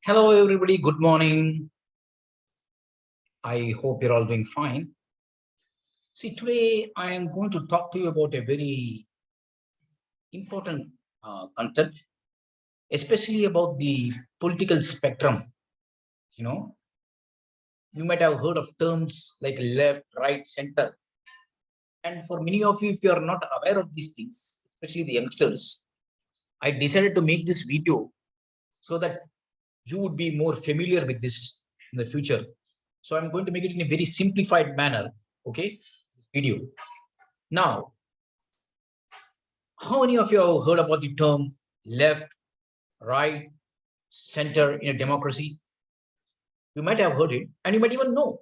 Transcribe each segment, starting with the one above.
Hello, everybody. Good morning. I hope you're all doing fine. See, today I am going to talk to you about a very important concept, especially about the political spectrum. You know, you might have heard of terms like left, right, center. And for many of you, if you are not aware of these things, especially the youngsters, I decided to make this video so that you would be more familiar with this in the future. So I'm going to make it in a very simplified manner. Okay, this video. Now, how many of you have heard about the term left, right, center in a democracy? You might have heard it and you might even know.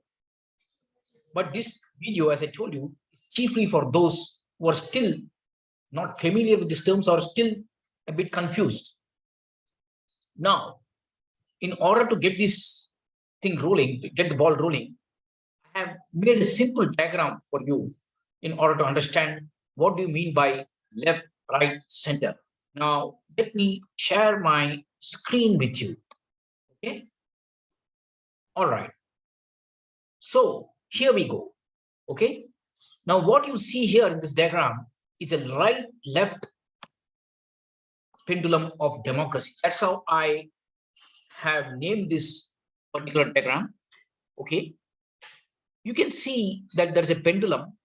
But this video, as I told you, is chiefly for those who are still not familiar with these terms or still a bit confused. Now, in order to get this thing rolling, to get the ball rolling, I have made a simple diagram for you in order to understand what do you mean by left, right, center. Now, let me share my screen with you. Okay. All right. So here we go. Okay. Now, what you see here in this diagram is a right-left pendulum of democracy. That's how I have named this particular diagram. Okay. You can see that there's a pendulum.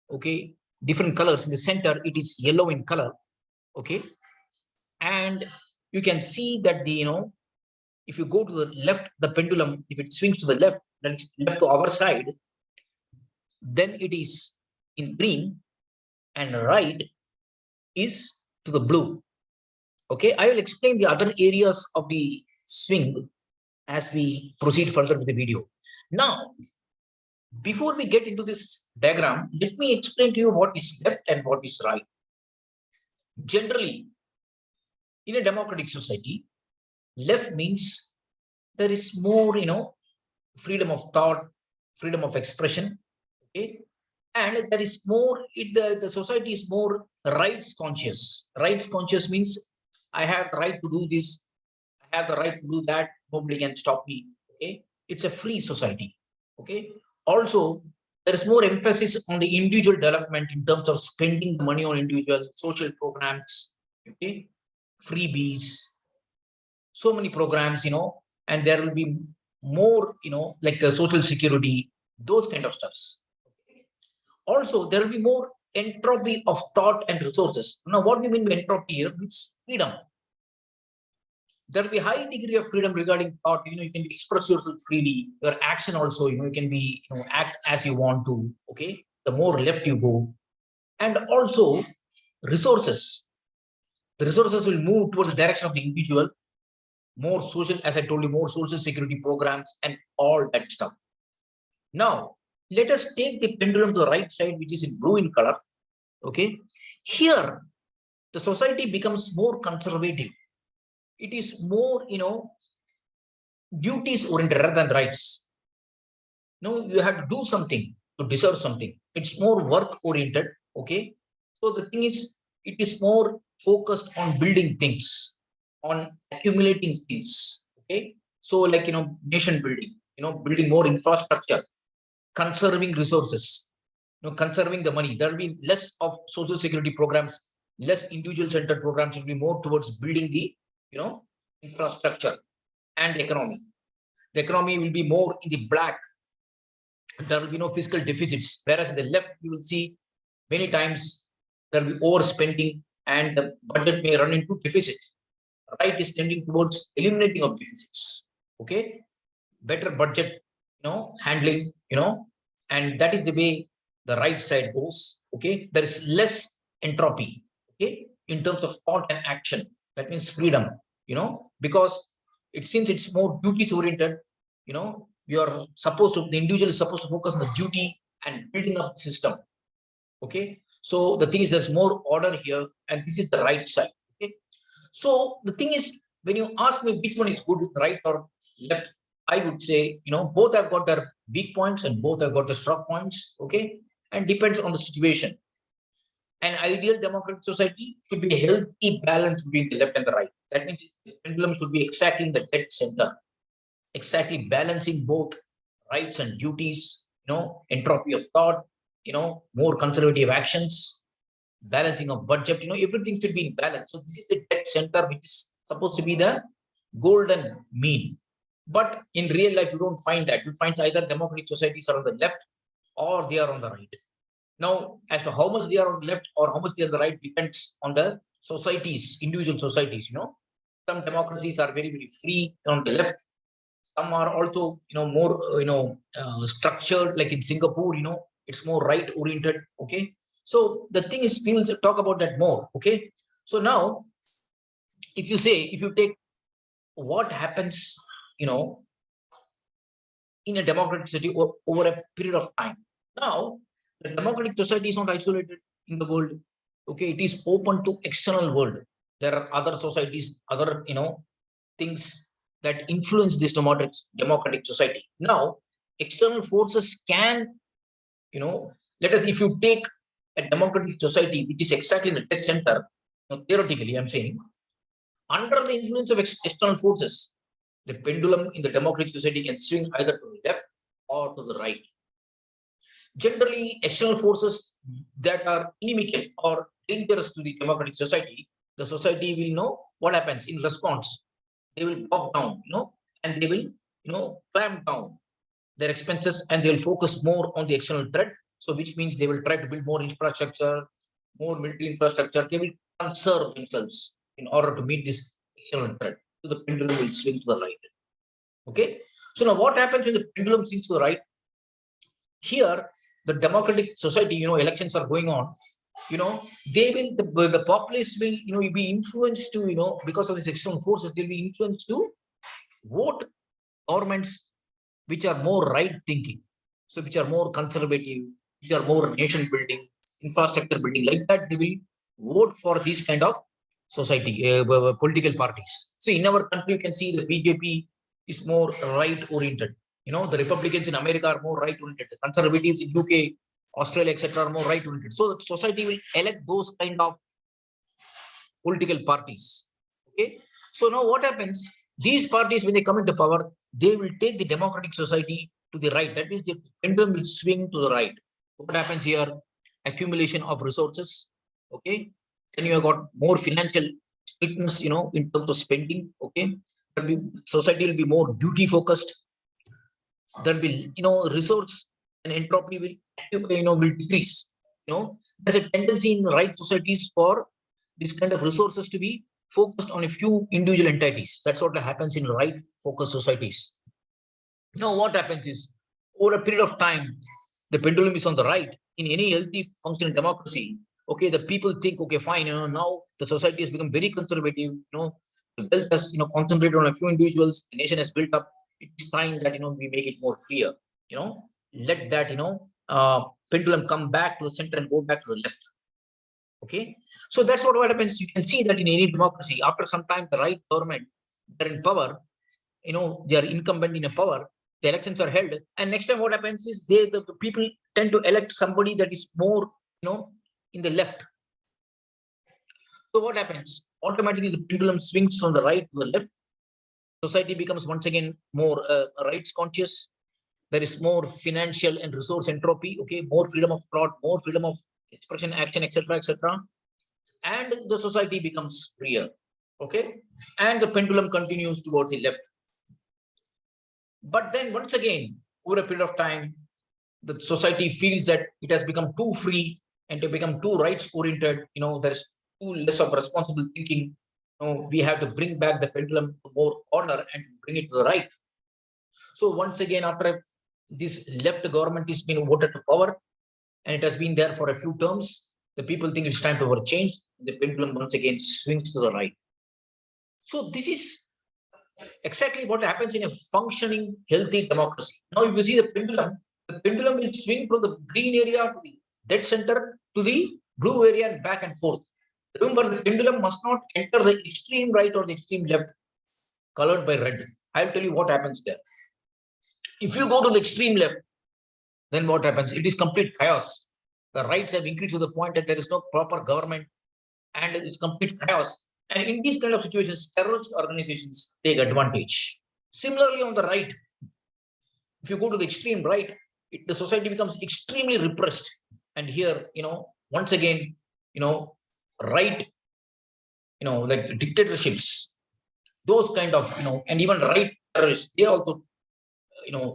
Okay. Different colors. In the center, it is yellow in color. Okay. And you can see that if you go to the left, the pendulum, if it swings to the left, then it's left to our side, then it is in green, and right is to the blue. Okay, I will explain the other areas of the swing as we proceed further with the video. Now, before we get into this diagram, let me explain to you what is left and what is right. Generally, in a democratic society, left means there is more, freedom of thought, freedom of expression. Okay, and there is more. The society is more rights conscious. Rights conscious means I have the right to do this, I have the right to do that. Nobody can stop me. Okay, it's a free society. Okay, also there is more emphasis on the individual development in terms of spending the money on individual social programs. Okay, freebies, so many programs, and there will be more, like social security, those kind of stuffs. Also, there will be more entropy of thought and resources. Now, what do you mean by entropy here? It's freedom. There will be high degree of freedom regarding thought. You can express yourself freely. Your action also, you can be, act as you want to. Okay, the more left you go, and also resources. The resources will move towards the direction of the individual. More social, as I told you, more social security programs and all that stuff. Now, let us take the pendulum to the right side, which is in blue in color. Okay, here the society becomes more conservative. It is more, duties oriented rather than rights. No, you have to do something to deserve something. It's more work oriented. Okay, so the thing is, it is more focused on building things, on accumulating things. Okay, so like nation building, building more infrastructure, conserving resources, conserving the money. There will be less of social security programs, less individual centered programs. Will be more towards building the infrastructure and the economy. The economy will be more in the black. There will be no fiscal deficits, whereas in the left you will see many times there will be overspending and the budget may run into deficit. Right is tending towards eliminating of deficits. Okay, better budget, handling, and that is the way the right side goes. Okay, there is less entropy. Okay, in terms of thought and action. That means freedom. Because it seems it's more duties oriented. You are supposed to, the individual is supposed to focus on the duty and building up the system. Okay, so the thing is, there's more order here, and this is the right side. Okay, so the thing is, when you ask me which one is good, right or left, I would say, both have got their weak points and both have got the strong points. Okay, and depends on the situation. An ideal democratic society should be a healthy balance between the left and the right. That means the pendulum should be exactly in the dead center, exactly balancing both rights and duties, entropy of thought, more conservative actions, balancing of budget, everything should be in balance. So this is the dead center, which is supposed to be the golden mean. But in real life, you don't find that. You find either democratic societies are on the left or they are on the right. Now, as to how much they are on the left or how much they are on the right depends on the societies, individual societies. Some democracies are very, very free on the left. Some are also, more, structured, like in Singapore, it's more right oriented. Okay. So the thing is, we will talk about that more. Okay. So now, if you take what happens, in a democratic society over a period of time. Now, the democratic society is not isolated in the world. Okay, it is open to external world. There are other societies, other things that influence this democratic society. Now, external forces can, let us, if you take a democratic society which is exactly in the dead center, theoretically, I'm saying, under the influence of external forces, the pendulum in the democratic society can swing either to the left or to the right. Generally, external forces that are inimical or dangerous to the democratic society, the society will know what happens in response. They will bog down, and they will, clamp down their expenses, and they will focus more on the external threat. So, which means they will try to build more infrastructure, more military infrastructure. They will conserve themselves in order to meet this external threat. So the pendulum will swing to the right. Okay. So now what happens when the pendulum swings to the right? Here, the democratic society, elections are going on. They will, the populace will, be influenced to, because of these external forces, they'll be influenced to vote governments which are more right thinking. So which are more conservative, which are more nation building, infrastructure building, like that, they will vote for these kind of society, political parties. See, in our country, you can see the BJP is more right oriented. The Republicans in America are more right oriented. The conservatives in UK, Australia, etc., are more right oriented. So the society will elect those kind of political parties. Okay. So now what happens? These parties, when they come into power, they will take the democratic society to the right. That means the pendulum will swing to the right. What happens here? Accumulation of resources. Okay. Then you have got more financial strictness, in terms of spending. Okay. Society will be more duty focused. There will be, resource and entropy will decrease. There's a tendency in right societies for this kind of resources to be focused on a few individual entities. That's what happens in right focused societies. Now, what happens is, over a period of time, the pendulum is on the right. In any healthy functioning democracy, okay, the people think, okay, fine, now the society has become very conservative, the wealth has, concentrated on a few individuals, the nation has built up. It's time that, we make it more freer, let that, pendulum come back to the center and go back to the left. Okay, so that's what happens. You can see that in any democracy, after some time, the right government, they're in power, they are incumbent in a power, the elections are held, and next time what happens is the people tend to elect somebody that is more, in the left. So what happens? Automatically, the pendulum swings from the right to the left. Society becomes once again more rights conscious. There is more financial and resource entropy. Okay, more freedom of thought, more freedom of expression, action, etc., etc., and the society becomes freer. Okay, and the pendulum continues towards the left. But then once again, over a period of time, the society feels that it has become too free and to become too rights oriented. There's too less of responsible thinking. We have to bring back the pendulum to more order and bring it to the right. So once again, after this left government is being voted to power, and it has been there for a few terms, the people think it's time to change. The pendulum once again swings to the right. So this is exactly what happens in a functioning, healthy democracy. Now, if you see the pendulum will swing from the green area to the dead center to the blue area and back and forth. Remember, the pendulum must not enter the extreme right or the extreme left, colored by red. I'll tell you what happens there. If you go to the extreme left, then what happens? It is complete chaos. The rights have increased to the point that there is no proper government, and it is complete chaos. And in these kind of situations, terrorist organizations take advantage. Similarly, on the right, if you go to the extreme right, the society becomes extremely repressed. And here, once again, right, like dictatorships, those kind of, and even right terrorists, they also,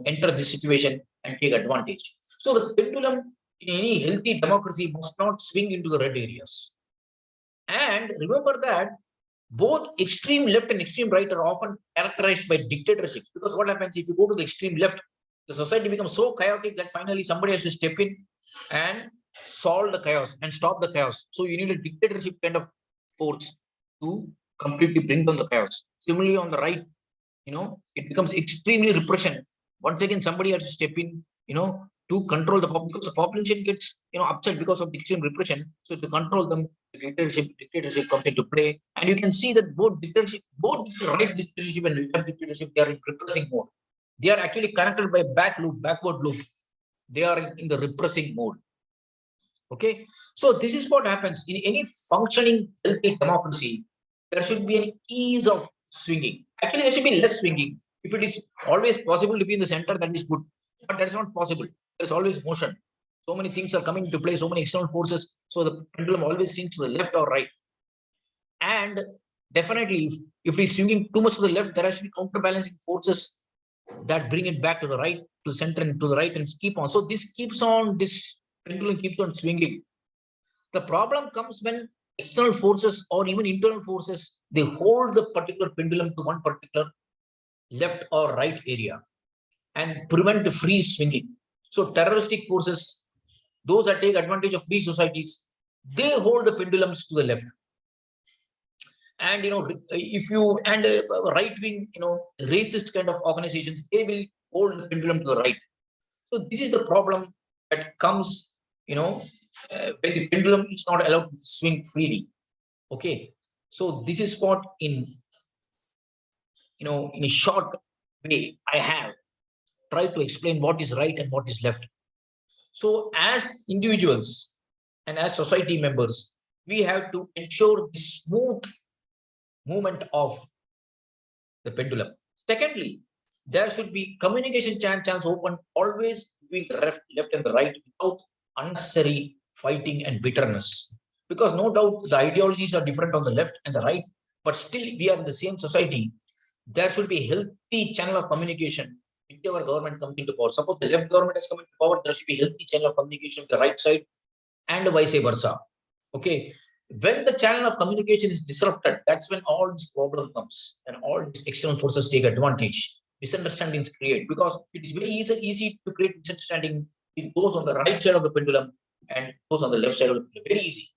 enter this situation and take advantage. So the pendulum in any healthy democracy must not swing into the red areas. And remember that both extreme left and extreme right are often characterized by dictatorships. Because what happens if you go to the extreme left, the society becomes so chaotic that finally somebody has to step in and solve the chaos and stop the chaos. So you need a dictatorship kind of force to completely bring down the chaos. Similarly, on the right, it becomes extremely repression. Once again, somebody has to step in, to control the population, because the population gets, upset because of the extreme repression. So to control them, the dictatorship comes into play. And you can see that both right dictatorship and left dictatorship, they are in repressing mode. They are actually connected by backward loop. They are in the repressing mode. Okay, so this is what happens in any functioning healthy democracy. There should be an ease of swinging. Actually, there should be less swinging. If it is always possible to be in the center, that is good, but that's not possible. There's always motion. So many things are coming into play, so many external forces. So the pendulum always swings to the left or right. And definitely, if it is swinging too much to the left, there has to be counterbalancing forces that bring it back to the right, to the center, and to the right, and keep on. So this pendulum keeps on swinging. The problem comes when external forces or even internal forces, they hold the particular pendulum to one particular left or right area and prevent the free swinging. So terroristic forces, those that take advantage of free societies, they hold the pendulums to the left. And if you and right wing, racist kind of organizations, they will hold the pendulum to the right. So this is the problem that comes, when the pendulum is not allowed to swing freely. Okay, so this is what in a short way I have tried to explain what is right and what is left. So as individuals and as society members, we have to ensure the smooth movement of the pendulum. Secondly, there should be communication channels open always between the left and the right without unnecessary fighting and bitterness. Because no doubt the ideologies are different on the left and the right, but still we are in the same society. There should be a healthy channel of communication whichever government comes into power. Suppose the left government has come into power, there should be a healthy channel of communication with the right side and vice versa. Okay. When the channel of communication is disrupted, that's when all this problem comes and all these external forces take advantage. Misunderstandings create, because it is very easy to create misunderstanding with those on the right side of the pendulum and those on the left side of the pendulum. Very easy.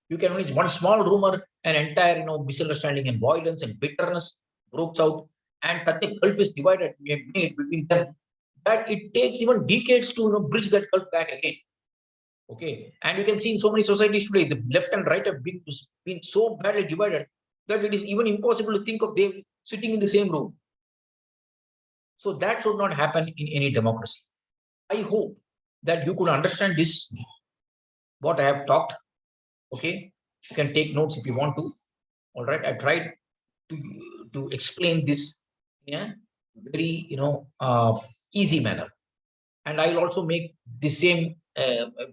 You can only one small rumor, an entire misunderstanding and violence and bitterness breaks out, and such a gulf is made between them that it takes even decades to bridge that gulf back again. Okay, and you can see in so many societies today, the left and right have been so badly divided that it is even impossible to think of them sitting in the same room. So that should not happen in any democracy. I hope that you could understand this, what I have talked. Okay, you can take notes if you want to. All right, I tried to explain this in a very easy manner, and I'll also make the same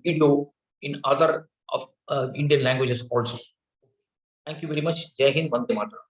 video in other of Indian languages also. Thank you very much. Jai Hind, Vande Mataram.